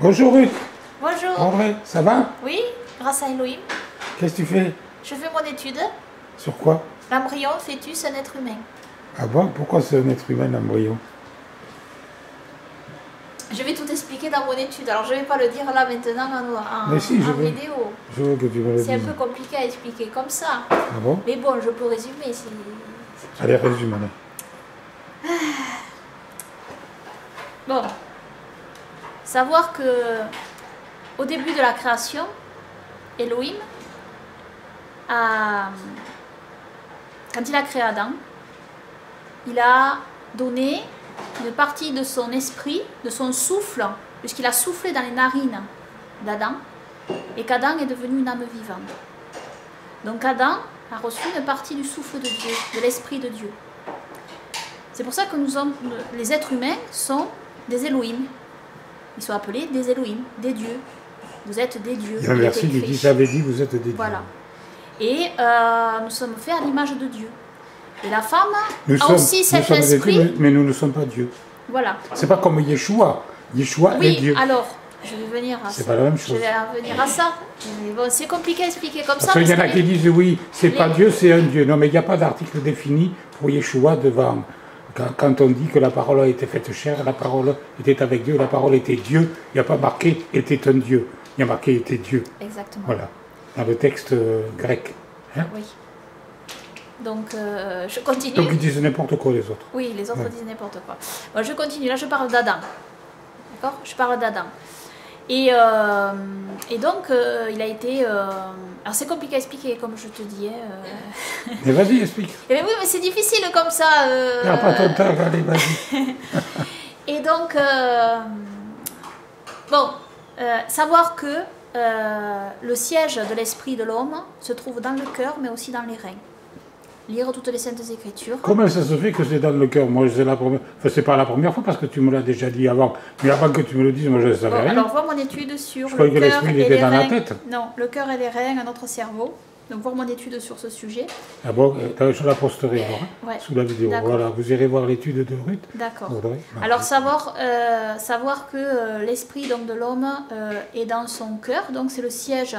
Bonjour Ruth. Bonjour. En vrai, ça va? Oui, grâce à Elohim. Qu'est-ce que tu fais? Je fais mon étude. Sur quoi? L'embryon, fœtus, un être humain. Ah bon? Pourquoi c'est un être humain, l'embryon? Je vais tout expliquer dans mon étude. Alors je ne vais pas le dire là maintenant Mais si, je en veux. vidéo. Je veux que tu me le dises. C'est un peu compliqué à expliquer comme ça. Ah bon? Mais bon, je peux résumer. Allez, résume, allez. Bon. Savoir que au début de la création, Elohim a, quand il a créé Adam, il a donné une partie de son esprit, de son souffle, puisqu'il a soufflé dans les narines d'Adam, et qu'Adam est devenu une âme vivante. Donc Adam a reçu une partie du souffle de Dieu, de l'esprit de Dieu. C'est pour ça que les êtres humains sont des Elohim. Ils sont appelés des Elohim, des dieux. Vous êtes des dieux. Il y a un verset qui dit, j'avais dit, vous êtes des dieux. Voilà. Et nous sommes faits à l'image de Dieu. Et la femme a aussi cet esprit. Dieux, mais nous ne sommes pas Dieu. Voilà. C'est pas comme Yeshua. Yeshua est Dieu. Oui, alors, je vais venir à ça. C'est pas la même chose. Je vais venir à ça. Bon, c'est compliqué à expliquer comme ça. Parce qu'il y en a qui disent, oui, c'est pas Dieu, c'est un Dieu. Non, mais il n'y a pas d'article défini pour Yeshua devant. Quand on dit que la parole a été faite chair, la parole était avec Dieu, la parole était Dieu, il n'y a pas marqué était un Dieu, il y a marqué était Dieu. Exactement. Voilà, dans le texte grec. Hein? Oui. Donc, je continue. Donc ils disent n'importe quoi les autres. Oui, les autres disent n'importe quoi. Bon, je continue, là je parle d'Adam. D'accord? Je parle d'Adam. Et donc, il a été... alors c'est compliqué à expliquer, comme je te dis. Mais vas-y, explique. Mais oui, mais c'est difficile comme ça. Perds pas ton temps, allez, vas-y. Et donc, bon, savoir que le siège de l'esprit de l'homme se trouve dans le cœur, mais aussi dans les reins. Lire toutes les saintes écritures. Comment ça se fait que c'est dans le cœur? Moi, c'est la première... Enfin, c'est pas la première fois parce que tu me l'as déjà dit avant. Mais avant que tu me le dises, moi, je ne savais rien. Alors, voir mon étude sur je croyais que l'esprit était dans la tête. Non, le cœur et les reins, notre cerveau. Donc, voir mon étude sur ce sujet. Ah bon, je la posterai sous la vidéo. Voilà, vous irez voir l'étude de Ruth. D'accord. Alors, savoir que l'esprit de l'homme est dans son cœur. Donc, c'est le siège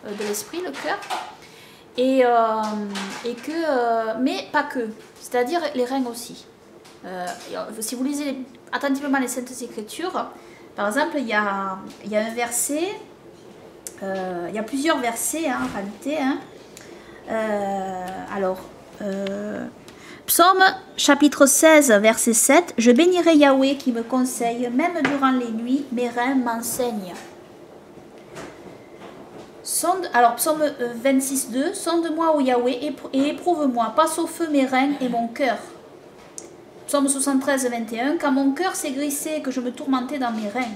de l'esprit, le cœur. Mais pas que, c'est-à-dire les reins aussi. Si vous lisez attentivement les Saintes Écritures, par exemple, il y a un verset, il y a plusieurs versets en réalité. Psaume chapitre 16, verset 7, « Je bénirai Yahweh qui me conseille, même durant les nuits, mes reins m'enseignent. » Alors, psaume 26, 2, « Sonde-moi, ô Yahweh, et éprouve-moi, passe au feu mes reins et mon cœur. » Psaume 73, 21, « Quand mon cœur s'aigrissait, que je me tourmentais dans mes reins. »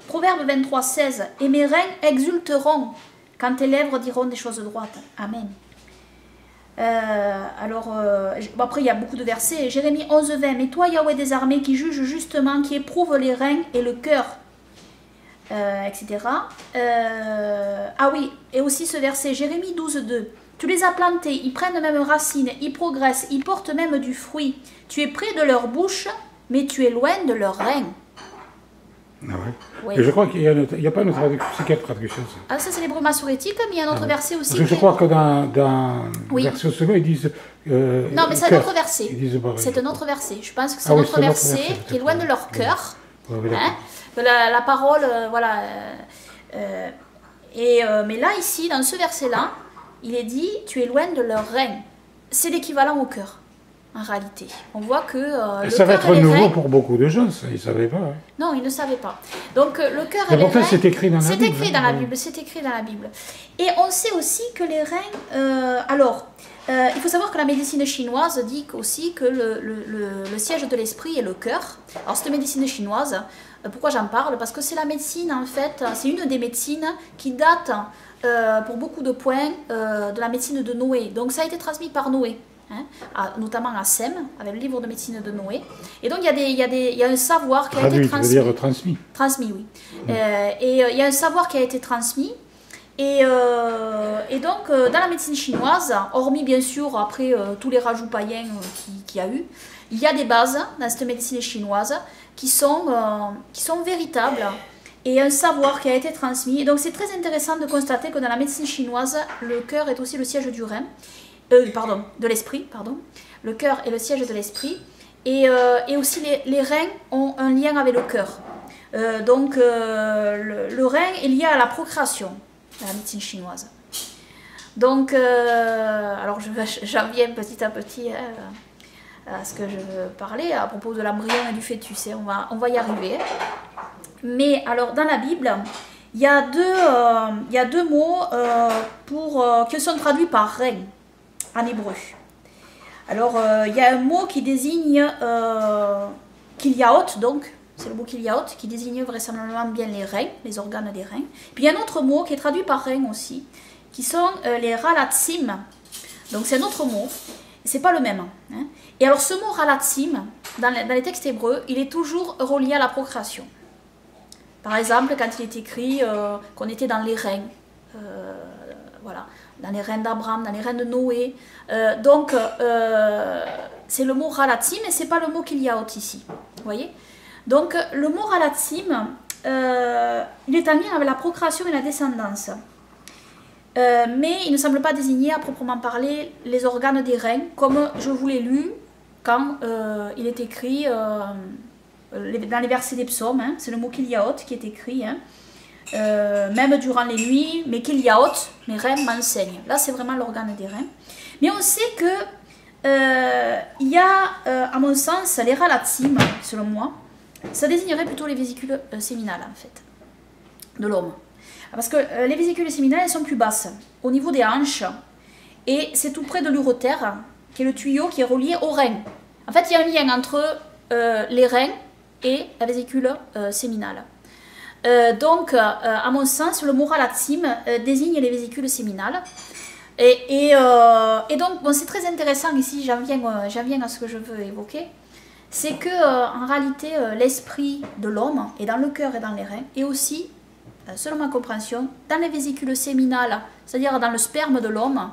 Proverbe 23, 16, « Et mes reins exulteront, quand tes lèvres diront des choses droites. » Amen. Après, il y a beaucoup de versets. Jérémie 11, 20, « Mais toi, Yahweh des armées, qui juge justement, qui éprouve les reins et le cœur. » Etc. Ah oui, et aussi ce verset, Jérémie 12, 2. Tu les as plantés, ils prennent même racine, ils progressent, ils portent même du fruit. Tu es près de leur bouche, mais tu es loin de leurs reins. Ah ouais. Oui. Et je crois qu'il n'y a pas une traduction, c'est quelle traduction ça? Ah, ça c'est l'hébreu massorétique, mais il y a un autre verset aussi. Parce que je crois que dans version second, ils disent... non, mais c'est un autre verset. C'est un autre verset. Je pense que c'est un autre verset qui est loin de leur cœur. La parole, voilà. Mais là, ici, dans ce verset-là, il est dit, tu es loin de leur règne. C'est l'équivalent au cœur, en réalité. On voit que ça va être nouveau pour beaucoup de gens, ça, ils ne savaient pas. Hein. Non, ils ne savaient pas. Donc, le cœur et les reins... c'est écrit dans la Bible. C'est écrit dans la Bible, c'est écrit dans la Bible. Et on sait aussi que les reins... il faut savoir que la médecine chinoise dit aussi que le siège de l'esprit est le cœur. Alors, cette médecine chinoise... Pourquoi j'en parle? Parce que c'est la médecine, en fait, c'est une des médecines qui date, pour beaucoup de points, de la médecine de Noé. Donc ça a été transmis par Noé, notamment à Sem, avec le livre de médecine de Noé. Et donc il y a un savoir qui a été transmis. Tu veux dire transmis? Transmis, oui. Et il y a un savoir qui a été transmis. Et donc, dans la médecine chinoise, hormis bien sûr après tous les rajouts païens qu'il y a eu, il y a des bases dans cette médecine chinoise qui sont véritables et un savoir qui a été transmis. Et donc c'est très intéressant de constater que dans la médecine chinoise, le cœur est aussi le siège du rein, de l'esprit, pardon. Le cœur est le siège de l'esprit, et aussi les reins ont un lien avec le cœur. Donc le rein est lié à la procréation dans la médecine chinoise. Donc, alors j'en viens petit à petit à ce que je veux parler à propos de l'embryon et du fœtus, hein. On va y arriver. Mais alors dans la Bible, il y a deux mots qui sont traduits par rein en hébreu. Alors il y a un mot qui désigne kiliaot, donc c'est le mot kiliaot qui désigne vraisemblablement bien les reins, les organes des reins. Puis il y a un autre mot qui est traduit par rein aussi, qui sont les ralatsim. Donc c'est un autre mot, c'est pas le même. Hein. Et alors ce mot ralatsim, dans les textes hébreux, il est toujours relié à la procréation. Par exemple, quand il est écrit qu'on était dans les reins, voilà, dans les reins d'Abraham, dans les reins de Noé. Donc c'est le mot ralatsim, et c'est pas le mot kiliaot ici. Vous voyez? Donc le mot ralatsim, il est en lien avec la procréation et la descendance. Mais il ne semble pas désigner à proprement parler les organes des reins, comme je vous l'ai lu quand il est écrit dans les versets des psaumes. Hein, c'est le mot kiliaot qui est écrit, hein, même durant les nuits, mais kiliaot, mes reins m'enseignent. Là, c'est vraiment l'organe des reins. Mais on sait que il y a, à mon sens, les ralatsim, selon moi, ça désignerait plutôt les vésicules séminales, en fait, de l'homme. Parce que les vésicules séminales, elles sont plus basses, au niveau des hanches, et c'est tout près de l'urotère, qui est le tuyau qui est relié aux reins. En fait, il y a un lien entre les reins et la vésicule séminale. Donc, à mon sens, le mot ralatsim désigne les vésicules séminales. Et donc, bon, c'est très intéressant ici, j'en viens à ce que je veux évoquer. C'est que en réalité, l'esprit de l'homme est dans le cœur et dans les reins, et aussi, selon ma compréhension, dans les vésicules séminales, c'est-à-dire dans le sperme de l'homme,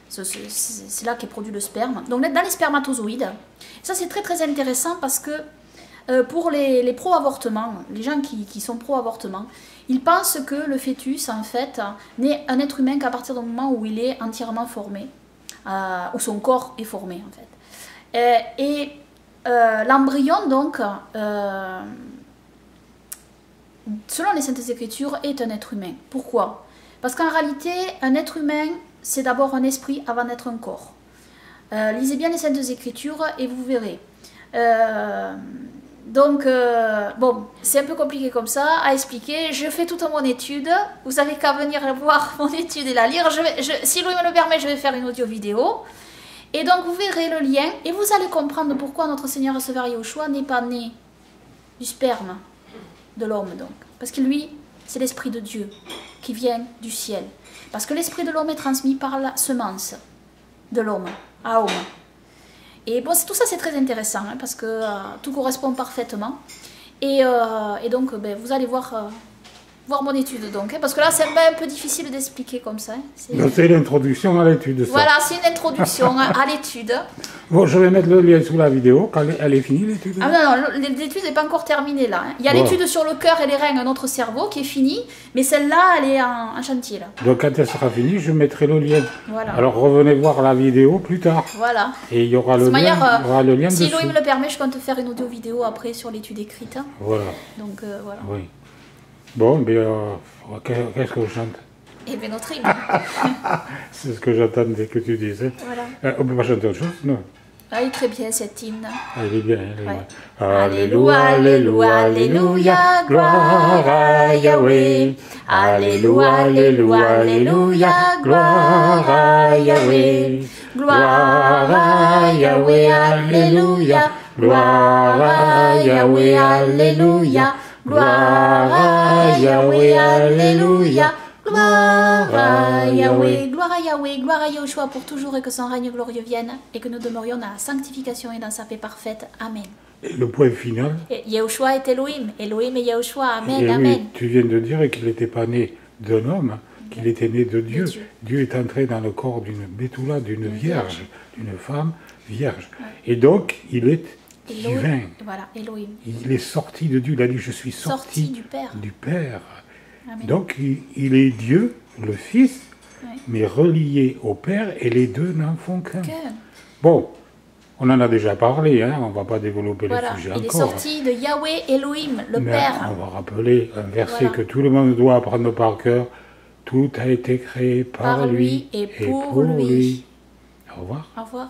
c'est là qu'est produit le sperme, donc dans les spermatozoïdes. Ça, c'est très très intéressant parce que pour les pro-avortements, les gens qui sont pro-avortement, ils pensent que le fœtus, en fait, n'est un être humain qu'à partir du moment où il est entièrement formé, où son corps est formé, en fait. L'embryon, donc, selon les Saintes Écritures, est un être humain. Pourquoi? Parce qu'en réalité, un être humain, c'est d'abord un esprit avant d'être un corps. Lisez bien les Saintes Écritures et vous verrez. Bon, c'est un peu compliqué comme ça à expliquer. Je fais toute mon étude. Vous n'avez qu'à venir voir mon étude et la lire. Si Louis me le permet, je vais faire une audio-vidéo. Et donc, vous verrez le lien et vous allez comprendre pourquoi notre Seigneur et Sauveur Yahushua n'est pas né du sperme de l'homme, donc. Parce que lui, c'est l'Esprit de Dieu qui vient du ciel. Parce que l'Esprit de l'homme est transmis par la semence de l'homme à homme. Et bon, tout ça, c'est très intéressant, hein, parce que tout correspond parfaitement. Et donc, vous allez voir mon étude, donc, hein, parce que là, c'est un peu difficile d'expliquer comme ça. Hein, c'est l'introduction à l'étude, ça. Voilà, c'est une introduction à l'étude. Bon, je vais mettre le lien sous la vidéo, quand elle est finie, l'étude. Ah non, l'étude n'est pas encore terminée, là. Hein. Il y a l'étude sur le cœur et les reins, notre cerveau, qui est finie, mais celle-là, elle est en chantier, là. Donc, quand elle sera finie, je mettrai le lien. Voilà. Alors, revenez voir la vidéo plus tard. Voilà. Et il y aura le lien si dessus. Louis me le permet, je compte faire une audio-vidéo après sur l'étude écrite. Hein. Voilà. Donc, voilà. Oui. Bon, qu'est-ce que je chante? Eh bien, notre hymne. C'est ce que j'attendais que tu dises. Voilà. On peut pas chanter autre chose, non? Ah, il est très bien, cette hymne. Elle est bien, elle est ouais. bien. Alléluia, Alléluia, Alléluia, gloire à Yahweh. Alléluia, Alléluia, Alléluia, gloire à Yahweh. Gloire à Yahweh, Alléluia, gloire à Yahweh, Alléluia. Gloire à Yahweh, Alléluia, gloire à Yahweh. Gloire à Yahweh, gloire à Yahushua pour toujours et que son règne glorieux vienne et que nous demeurions dans la sanctification et dans sa paix parfaite. Amen. Et le point final. Yahushua est Elohim, Elohim est Yahushua. Amen, et amen. Oui, tu viens de dire qu'il n'était pas né d'un homme, qu'il était né de Dieu. Dieu est entré dans le corps d'une bétoula, d'une vierge, d'une femme vierge. Ouais. Et donc, il est divin. Voilà, Elohim. Il est sorti de Dieu. Il a dit, je suis sorti Du Père. du Père. Amen. Donc, il est Dieu, le Fils, Ouais. mais relié au Père, et les deux n'en font qu'un. Que- Bon, on en a déjà parlé, hein, on ne va pas développer Voilà, le sujet il est encore. sorti de Yahweh Elohim, le Mais Père. on va rappeler un verset Voilà. que tout le monde doit apprendre par cœur. Tout a été créé par lui et pour lui. Au revoir. Au revoir.